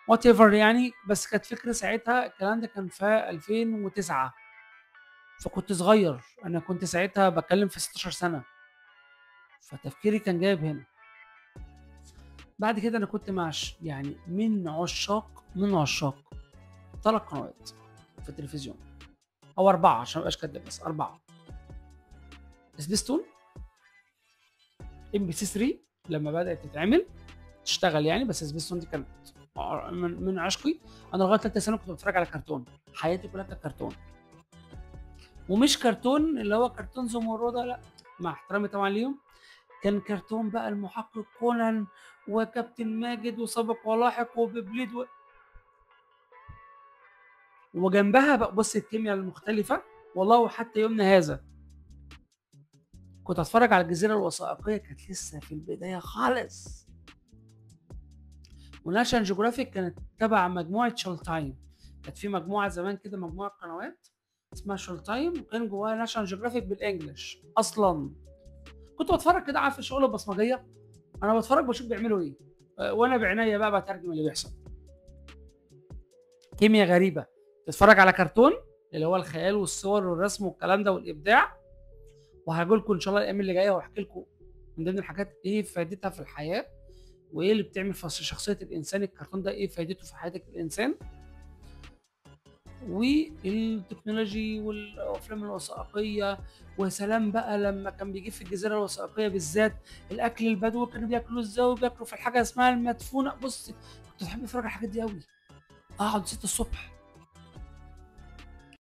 وات ايفر يعني. بس كانت فكره ساعتها، الكلام ده كان في 2009، فكنت صغير، انا كنت ساعتها بتكلم في 16 سنه، فتفكيري كان جايب هنا. بعد كده انا كنت يعني من عشاق 3 قنوات في التلفزيون، او 4 عشان مبقاش كداب، بس 4: سبيستون، ام بي سي 3 لما بدات تتعمل تشتغل يعني، بس سبيستون دي كانت من عشقي. انا لغايه ثالثه ثانوي كنت بتفرج على كرتون، حياتي كلها كانت كرتون، ومش كرتون اللي هو كرتون زمرده، لا، مع احترامي طبعا ليهم، كان كرتون بقى المحقق كونان وكابتن ماجد وسابق ولاحق وبيبليد وجنبها بقى بص الكيمياء المختلفه. والله وحتى يومنا هذا كنت اتفرج على الجزيره الوثائقيه، كانت لسه في البدايه خالص، وناشونال جيوغرافيك كانت تبع مجموعه شول تايم. كانت في مجموعه زمان كده، مجموعه قنوات اسمها شول تايم، وكان جواها ناشونال جيوغرافيك بالانجلش اصلا. كنت بتفرج كده، عارف الشغل البصمجيه، انا بتفرج بشوف بيعملوا ايه، وانا بعناية بقى بترجم اللي بيحصل. كيمياء غريبه، تتفرج على كرتون اللي هو الخيال والصور والرسم والكلام ده والابداع. وهاجي لكم ان شاء الله الايام اللي جايه واحكي لكم من ضمن الحاجات ايه فائدتها في الحياه، وايه اللي بتعمل في شخصيه الانسان الكرتون ده، ايه فائدته في حياتك الانسان، والتكنولوجي والافلام الوثائقيه. وسلام بقى لما كان بيجيب في الجزيره الوثائقيه بالذات الاكل البدوي كانوا بياكلوا ازاي، وبياكلوا في الحاجه اسمها المدفونه. بص كنت بحب اتفرج على الحاجات دي قوي، اقعد 6 الصبح